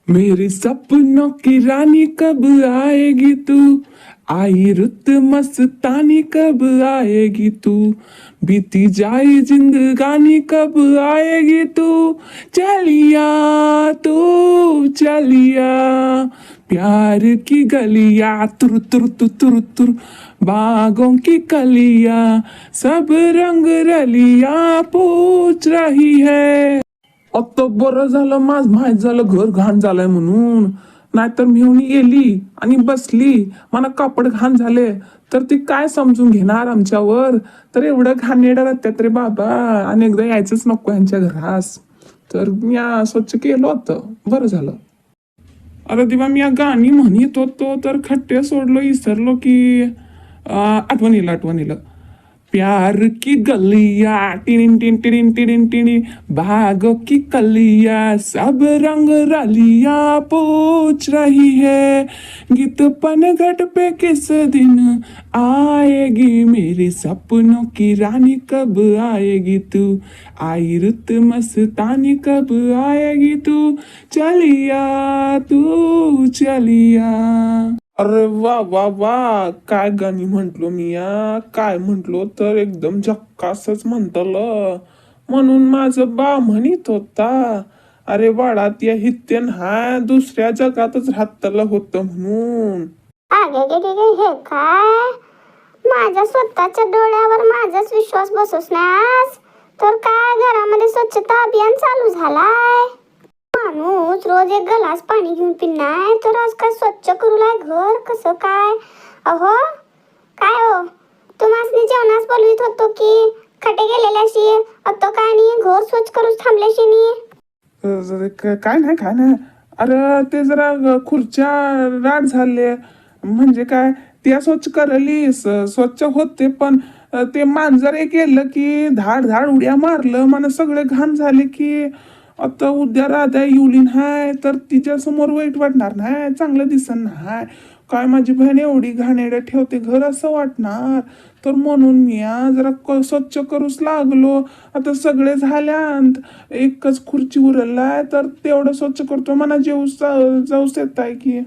मेरी सपनों की रानी कब आएगी तू। आई रुत मस्तानी कब आएगी तू। बीती जाए जिंदगानी कब आएगी तू। चलिया तू चलिया। प्यार की गलिया तुर तुर तुर तुर तुर। बागों की कलिया सब रंग रलिया पूछ रही है। आता बरं झालं माझ माहीत झालं घर घाण झालंय म्हणून. नाहीतर मेहुणी येली आणि बसली मला कापड घाण झाले तर ती काय समजून घेणार आमच्यावर. तर एवढं घाणेरडं राहत्यात रे बाबा. आणि एकदा यायचंच नको यांच्या घरास. तर मी स्वच्छ केलं होतं बरं झालं. अरे देवा मी गाणी म्हणत होतो तर खट्टे सोडलो विसरलो की आठवण येलं. प्यार की गलिया tin tin tin tin tin भागों की कलिया सब रंग रलिया पूछ रही है। गीत पनघट पे किस दिन आएगी मेरे सपनों की रानी कब आएगी तू। आई रुत मस्तानी कब आएगी तू। चलिया तू चलिया। अरे वा वा वा काय गाणी म्हंटलो मी काय म्हंटलो तर एकदम झक्कासच म्हणतलं. म्हणून माझं बा म्हणत होता अरे वाडात या हित्यन हा दुसऱ्या जगातच राहतलं होतं म्हणून. अगे गे गे गे हे काय माझ्या स्वतःच्या डोळ्यावर माझाच विश्वास बसोस नास. तर काय घरामध्ये स्वच्छता अभियान चालू झालाय. माणूस रोज एक ग्लास पाणी घेऊन पिणार तर आज काय स्वच्छ करू लाय घर कसं काय. अहो काय हो तुम्हाला जेवणास बोलवीत होतो की खटे गेलेल्याशी आता काय नाही घर स्वच्छ करूच थांबल्याशी नाही. काय नाही अरे ते जरा खुर्च्या राड झाले म्हणजे काय त्या स्वच्छ करली स्वच्छ होते पण ते मांजर एक केलं की धाड धाड उड्या मारलं मला सगळे घाण झाले की आता उद्या राधा युलीन हाय तर तिच्या समोर वाईट वाटणार नाही चांगलं दिसन नाही. काय माझी बहीण एवढी घाणेरडं ठेवते घर असं वाटणार. तर म्हणून मी जरा स्वच्छ करूच लागलो. आता सगळे झाल्यात एकच खुर्ची उरलाय तर तेवढं स्वच्छ करतो मला जाऊच येत आहे की.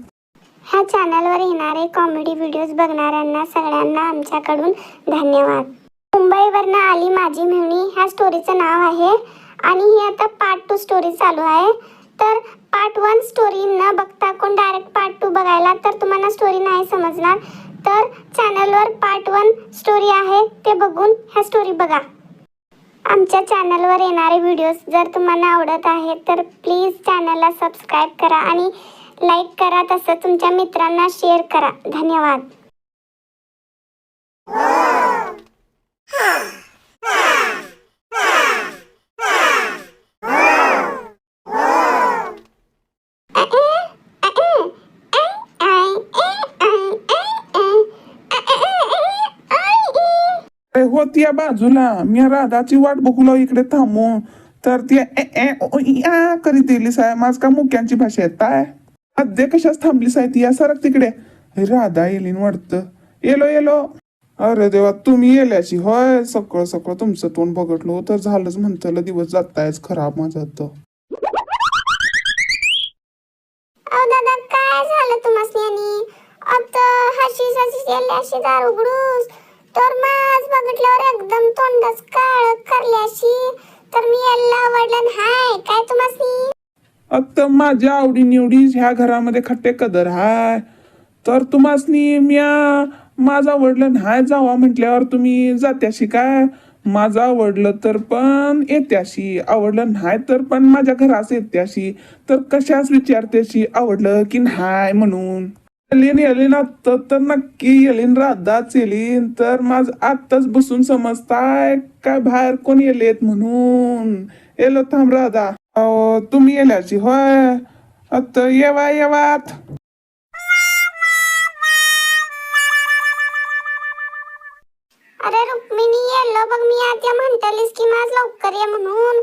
ह्या चॅनलवर येणारे कॉमेडी व्हिडिओज बघणाऱ्यांना सगळ्यांना आमच्याकडून धन्यवाद. मुंबईवरनं आली माझी मेहुणी ह्या स्टोरीचं नाव आहे आणि ही आता पार्ट 2 स्टोरी चालू आहे. तर पार्ट 1 स्टोरी न बघता कोण डायरेक्ट पार्ट 2 बघायला तर तुम्हाला स्टोरी नाही समजणार. तर चॅनलवर पार्ट 1 स्टोरी आहे ते बघून ह्या स्टोरी बघा. आमच्या चॅनलवर येणारे व्हिडिओज जर तुम्हाला आवडत आहेत तर प्लीज चॅनलला सबस्क्राईब करा आणि लाईक करा. तसं तुमच्या मित्रांना शेअर करा. धन्यवाद. होती या बाजूला मी राधाची वाट बघलो इकडे थांबून तर ती करीत येलीस आहे. माझ का मुक्यांची भाषा येत आहे. अद्दे कशाच थांबलीस आहे ती या सरक तिकडे. राधा येलीन वाटतं. येलो. अरे देवा तुम्ही येल्याची होय. सगळं सगळं तुमचं तोंड बघटलो तर झालंच म्हणतं दिवस जातायच खराब माझा तर. दादा काय झालं तुम्हाला आता हशी दार उघडूस तर माझ बघितल्यावर एकदम तोंडच काळ करल्याशी तर मी याला आवडलं हाय काय तुम्हाला. आता माझ्या आवडी निवडी ह्या घरामध्ये खट्टे कदर हाय तर तुम्हासनी म्या माझं आवडलं नाही जावा म्हटल्यावर तुम्ही जात्याशी काय. माझं आवडलं तर पण येत्याशी आवडलं नाही तर पण माझ्या घरास येत्याशी. तर कशाच विचारत्याशी आवडलं की नाही म्हणून. येलीन आत्ता तर नक्की येलीन राधाच येलीन तर माझ आत्ताच बसून समजताय काय बाहेर कोण येलेत म्हणून. येलो थांब राधा. तुम्ही येल्याची होय. आता येवात. अरे रुक्मिणी येलो बघ मी आता म्हणतालीस की माझ लवकर ये म्हणून.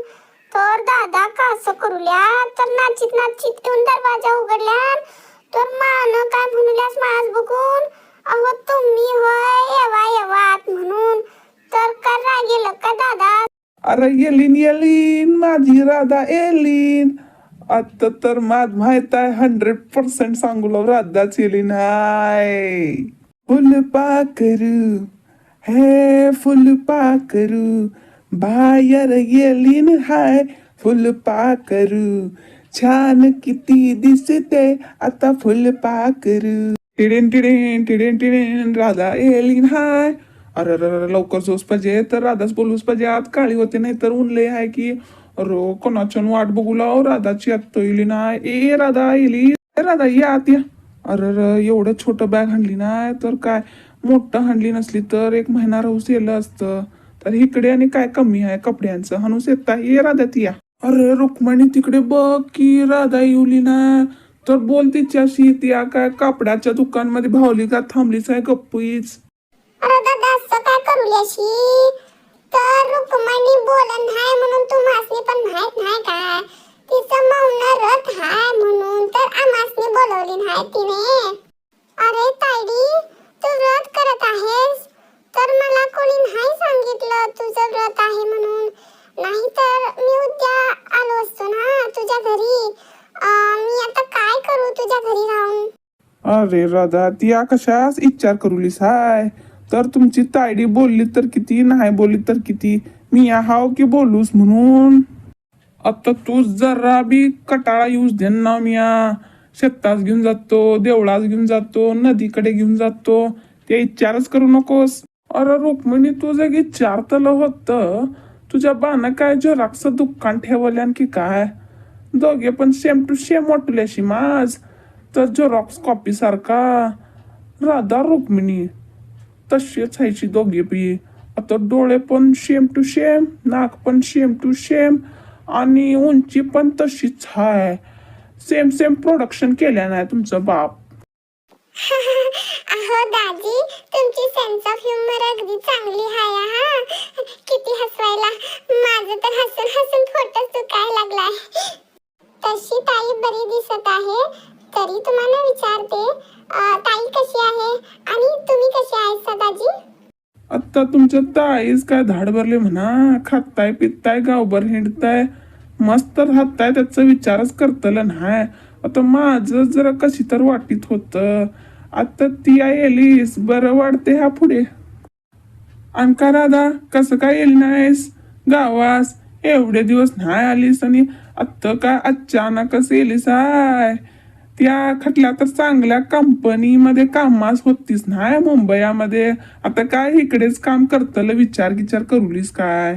तर दादा का असं करूल्या तर नाचित येऊन दरवाजा उघडल्या तर मान काय म्हणूल्यास माझ बघून. अहो तुम्ही होय येवात म्हणून. तर का राग गेलं का दादा. अरे येलीन माझी राधा येलीन. आता तर माहित आहे 100% सांगू राधाच येली नाही. फुलपाखरू हे फुलपाखरू बाहेर गेलीन हाय. फुलपाखरू छान किती दिसते आता फुलपाखरू. टिडेन टिडेन टिडेन टिडेन राधा येलीन हाय. अरे लवकर जोस पाहिजे तर राधाच बोलूच पाहिजे. आत काळी होते नाही तर उनले आहे की रो कोणाच्या वाट बघू लाव. राधाची आत येली नाही. ए राधा येली. राधा या आत या. अरे एवढं छोटं बॅग हाणली नाही तर काय मोठं हाणली नसली तर 1 महिना राहूस येलं असतं. तर इकडे आणि काय कमी आहे कपड्यांचं हनुस येता. ये राधा ती या. अरे रुक्मिणी तिकडे बघ की राधा येऊली ना. तर बोल तिच्याशी. त्या काय कापडाच्या दुकानमध्ये भावली का थांबलीच आहे गप्पीच. अरे दादा असं काय करूल्याशी तर रुक्मिणी बोलन हाय म्हणून तुम्हासनी पण माहित नाही काय तिचं मौन रथ हाय म्हणून तर आम्हासनी बोलवली नाही तिने. अरे तायडी तू व्रत करत आहेस तर मला कोणी नाही सांगितलं तुझं व्रत आहे म्हणून. नाही तर मी उद्या आलो असतो ना तुझ्या घरी. मी आता काय करू तुझ्या घरी राहून. अरे राधा ती कशास विचार करूलीस हाय. तर तुमची तायडी बोलली तर किती नाही बोलली तर किती. मी हाव की बोलूस म्हणून. आता तू जरा बी कटाळा यूज दे ना. मिया शेतास घेऊन जातो देवळास घेऊन जातो नदीकडे घेऊन जातो ते विचारच करू नकोस. अरे रुक्मिणी तुझं विचारतलं होतं तुझ्या बानं काय झेरॉक्स दुकान ठेवल्यान की काय. दोघे पण सेम टू सेम वाटल्याशी माझ. तर झेरॉक्स कॉपी सारखा. राधा रुक्मिणी तशीच हायची दोघे बी. आता डोळे पण सेम टू सेम नाक पण सेम टू सेम आणि उंची पण तशीच हाय. सेम सेम प्रोडक्शन केल्या नाही तुमचं बाप. अहो दाजी तुमची सेन्स ऑफ ह्युमर अगदी चांगली आहे हा. किती हसवायला. माझं तर हसून हसून फोटोच दुखायला लागलाय. तशी ताई बरी दिसत आहे तरी तुम्हाला विचारते ताई कशी आहे आणि तुम्ही कशी आहे दाजी. आता तुमच्या ताईच काय धाड भरले म्हणा. खाताय पिताय गावभर हिंडताय मस्त राहताय त्याचा विचारच करतलं नाही. आता माझं जरा कशी तर वाटीत होतं. आता ती येलीस बरं वाटते ह्या पुढे. आणि का राधा कसं काय येईल नाहीस गावास. एवढे दिवस नाही आलीस आणि आत्ता काय अचानकच येलीस आहे. त्या खटल्या तर चांगल्या कंपनीमध्ये कामास होतीस नाही मुंबईमध्ये. आता काय इकडेच काम करतलं विचार करूलीस काय.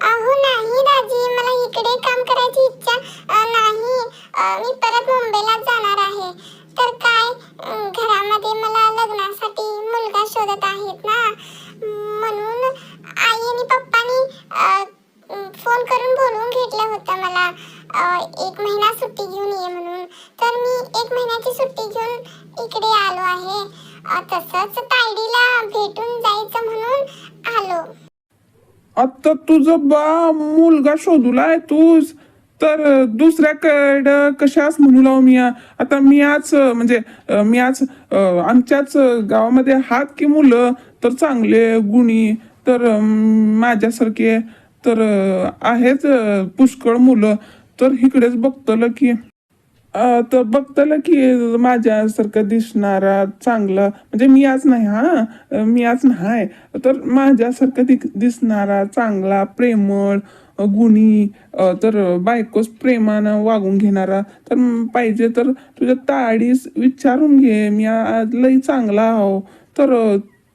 अहो नाही दाजी मला इकडे काम करायची इच्छा नाही. मी परत मुंबईला जाणार आहे. तर काय घरामध्ये मला लग्नासाठी मुलगा शोधत आहेत ना म्हणून आई आणि पप्पानी फोन करून बोलवून घेतलं होतं मला 1 महिना सुट्टी घेऊन ये म्हणून. तर मी 1 महिन्याची सुट्टी घेऊन इकडे आलो आहे. तसंच तायडीला भेटून जायचं म्हणून आलो. आता तुझं बा मुलगा शोधूलाय तूच तर दुसऱ्याकडं कशास म्हणू लाव मी. आता मी आज म्हणजे मी आज आमच्याच गावामध्ये हात की मुलं तर चांगले गुणी तर माझ्यासारखे तर आहेत पुष्कळ मुलं. तर इकडेच बघतलं की तर बघतलं की माझ्यासारखं दिसणारा चांगला म्हणजे मी आज नाही हा मी आज नाही तर माझ्यासारखं दिसणारा चांगला प्रेमळ गुणी तर बायकोच प्रेमानं वागून घेणारा तर पाहिजे. तर तुझ्या ताडीस विचारून घे. मी आज लई चांगला हो तर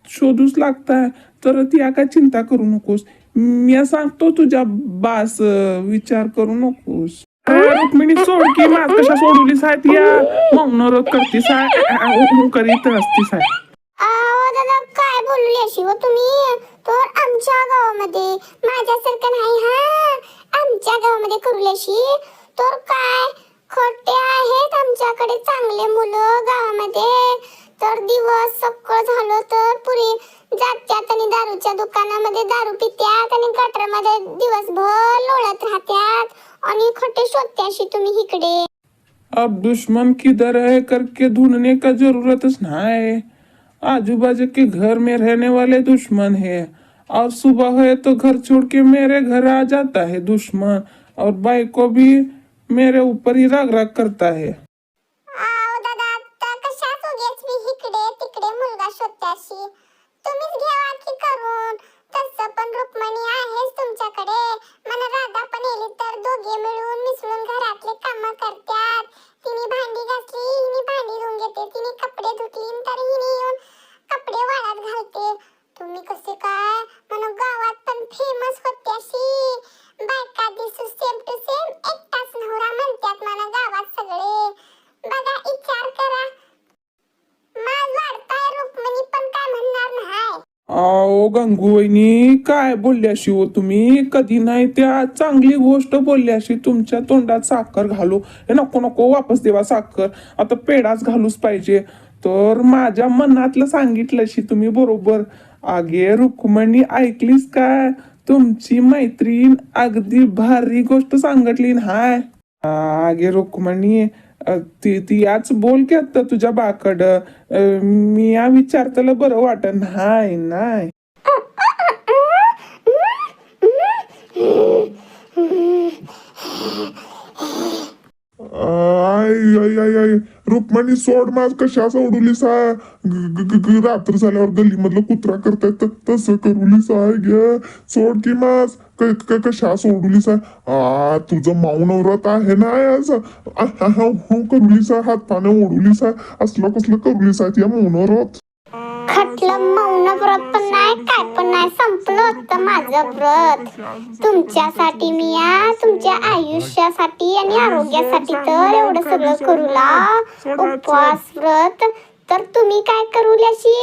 शोधूच लागताय. तर ती काय चिंता करू नकोस. मी सांगतो तुझ्या बास विचार करू नकोस. रुक्मिणी सोड की माझ कशा सोडवलीस आहेत या मौन करतीस आहे करीत असतीस आहे. दादा काय बोलली अशी हो तुम्ही. तर आमच्या गावामध्ये माझ्यासारखं नाही हा. आमच्या गावामध्ये कुर्ल्याशी तर काय खोटे आहेत आमच्याकडे चांगले मुलं गावामध्ये. तर दिवस सकाळ झालं तर पुरी जात्यात आणि दारूच्या दुकानामध्ये दारू पित्यात आणि गटरमध्ये दिवसभर लोळत राहत्यात आणि खोटे शोधत्याशी तुम्ही इकडे. अब दुश्मन किधर है करके ढूंढने का जरूरत नहीं. आजू बाजू के घर में रहने वाले दुश्मन है और सुबह है तो घर छोड़ के मेरे घर आ जाता है दुश्मन. और बाइक को भी मेरे ऊपर ही राग राग करता है. आओ दादा, आता कशाच उगेच मी इकडे तिकडे मुलगा शोधत्याशी. तुम्हीच घ्यावा की करून. तसं पण रुक्मिणी आहेच तुमच्याकडे. मला राधा पण येली तर दोघे मिळून मिसळून घरातले कामं करतात. तिने भांडी घासली, हिने भांडी धुवून घेते. तिने कपडे धुतली तर हिने येऊन कपडे वाळत घालते. तुम्ही कसे काय म्हणून गावात पण फेमस होत्याशी. बायका दिसू सेम टू सेम एकटाच नवरा म्हणतात मला गावात सगळे. बघा विचार करा. माज वाढताय रुक्मिणी पण काय म्हणणार नाही. आओ गंगूवहिनी, काय बोलल्याशी हो तुम्ही? कधी नाही त्या चांगली गोष्ट बोलल्याशी तुमच्या तोंडात साखर घालू. हे नको नको, वापस देवा साखर. आता पेढाच घालूच पाहिजे. तर माझ्या मनातलं सांगितलंशी तुम्ही बरोबर. आगे रुक्मिणी, ऐकलीस काय? तुमची मैत्रीण अगदी भारी गोष्ट सांगितली हाय. आगे रुक्मिणी, ती याच बोल की आता तुझ्या बाकडं. मी या विचारताला बरं वाटत नाही नाही. I I I I Rukmini, सोड माज. कशा सोडुलीस आहे? रात्र झाल्यावर गली मधलं कुत्रा करतायत तसं करूलीस आहे ग. सोड की माज. कशा सोडुलीस आहे? तुझं मौन व्रत आहे ना असं करूलीस आहे? हात पाने ओढुलीस आहे? असलं कसलं करूलीस आहे या मौन व्रत? खटलं मौन व्रत पण नाही, काय पण नाही. संपलं होतं माझं व्रत. तुमच्यासाठी मी या तुमच्या आयुष्यासाठी आणि आरोग्यासाठी तर एवढं सगळं करूला. उपवास व्रत तर तुम्ही काय करूल्याशी?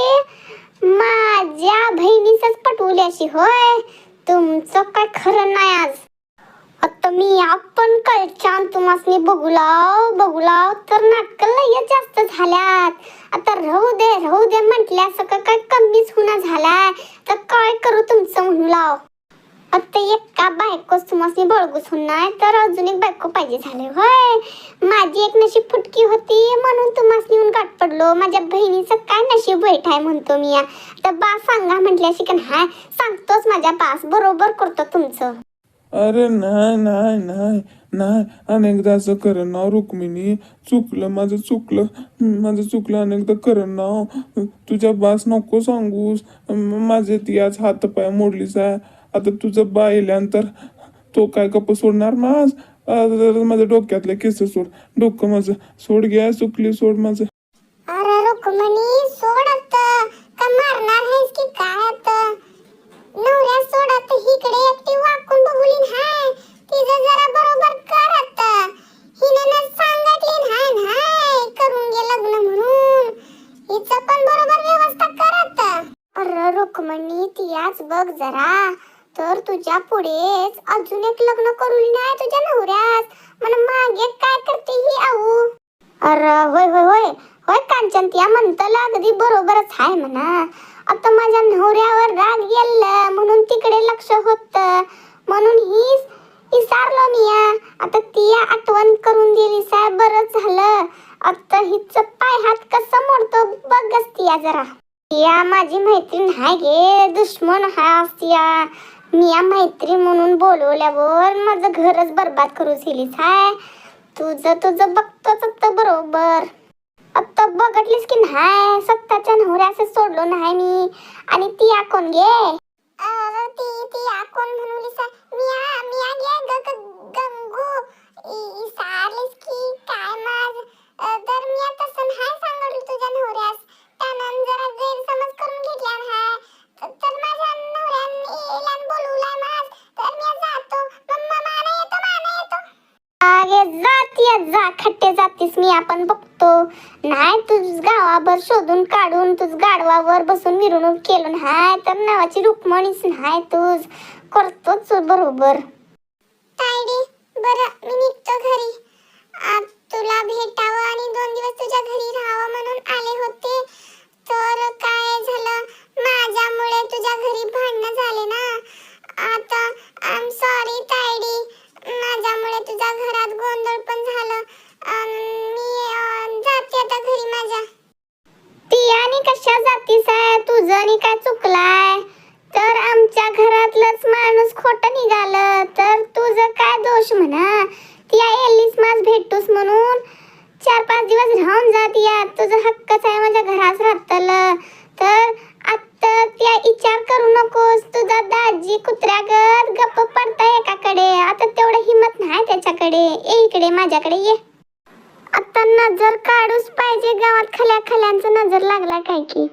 माझ्या बहिणीच पटवल्याशी होय. तुमचं काय खरं नाही आज. आता मी आपण काय छान तुम्हाला बघू लाव तर नाटक लय जास्त झाल्यात. आता राहू दे म्हटल्या सगळं काय कमीच होणार झालाय. तर काय करू तुमचं म्हणू लाव. आता एका बायकोच तुम्हाला बळगूच होणार तर अजून एक बायको पाहिजे झाले होय. माझी एक नशीब फुटकी होती म्हणून तुम्हाला येऊन गाठ पडलो. माझ्या बहिणीचं काय नशीब वाईट आहे म्हणतो मी. आता बा सांगा म्हटल्याशी का नाही सांगतोच. माझ्या बास बरोबर करतो तुमचं. अरे नाही नाही नाही नाही, अनेकदा असं करण नाव रुक्मिणी. चुकलं माझं चुकलं अनेकदा करण नाव. तुझ्या बास नको सांगूस. माझे ती आज हातपाय मोडलीच आहे. आता तुझं बा येल्यानंतर तो काय गप्प सोडणार माझ? माझ्या डोक्यातले केस सोड. डोकं माझं सोड घ्या. चुकली सोड माझं. अरे रुक्मिणी, सोड आता. का मारणार आहेस की काय आता? नवऱ्या सोड आता. इकडे एकटी वाकून बघुलीन हाय. तिचं जरा बरोबर कर आता. हिने ना सांगितली नाही करून घे लग्न म्हणून. हिचं पण बरोबर व्यवस्था कर आता. अरे रुक्मिणी, ती आज बघ जरा. तर तुझ्या पुढेच अजून एक लग्न करून नाही तुझ्या नवऱ्यास. मला मागे काय करते ही आऊ? अरे होय होय होय होय कांचन, त्या म्हणताला अगदी बरोबरच आहे म्हणा. आता माझ्या नवऱ्यावर राग गेला म्हणून तिकडे लक्ष होत म्हणून हीच विसरलो मी. आता ती आठवण करून दिली साहेब, बरं झालं. आता हिच पाय हात कसं मोडतो बघच ती जरा. या माझी मैत्रीण हाय गे, दुश्मन हाय असत्या. मी या मैत्री म्हणून बोलवल्यावर माझं घरच बरबाद करू दिलीस हाय. तुझं बघतोच आता बरोबर. आता बघितलीस की नाही सत्ताच्या नवऱ्यास सोडलो नाही मी. आणि ती कोण गे? ती कोण म्हणूलीस? मी गे गंगू. सारलीस की काय माझ? तर मी आता नाही सांगलो तुझ्या नवऱ्यास. त्यानं जरा गैरसमज करून घेतला हाय. तर माझ्या नवऱ्याने एलान बोलवलाय माझ. तर मी जातो. माना येतो. अरे जा खट्टे जातीस. मी आपण बघतो. नाही तुझ गावाभर शोधून काढून तुझ गाडवावर बसून मिरवणूक केलं नाही तर नावाची रुक्मिणीच नाही. तुझ करतोच बरोबर. तायडी, बरं मी निघतो घरी. तुला भेटावं आणि 2 दिवस तुझ्या घरी राहावं म्हणून आले होते. तर काय झालं, माझ्यामुळे तुझ्या घरी भांडणं झाले ना. आता आय एम सॉरी तायडी. माझ्यामुळे तुझ्या घरात गोंधळ पण झालं. मी जाते आता घरी माझ्या. ती आणि कशा जातीस आहे? तुझं आणि काय चुकलाय? तर आमच्या घरातलंच माणूस खोटं निघालं तर तुझं काय दोष ती आलीस माझ भेटतोस म्हणून 4-5 दिवस राहून जात या. तुझा हक्कच आहे माझ्या घरात राहतलं. तर आता त्या विचार करू नकोस. तुझा दाजी कुत्र्यागत गप्प पडताय एकाकडे. आता तेवढं हिम्मत नाही त्याच्याकडे. ये इकडे माझ्याकडे ये. आता नजर काढूच पाहिजे गावात खल्यांचं नजर लागला काय की.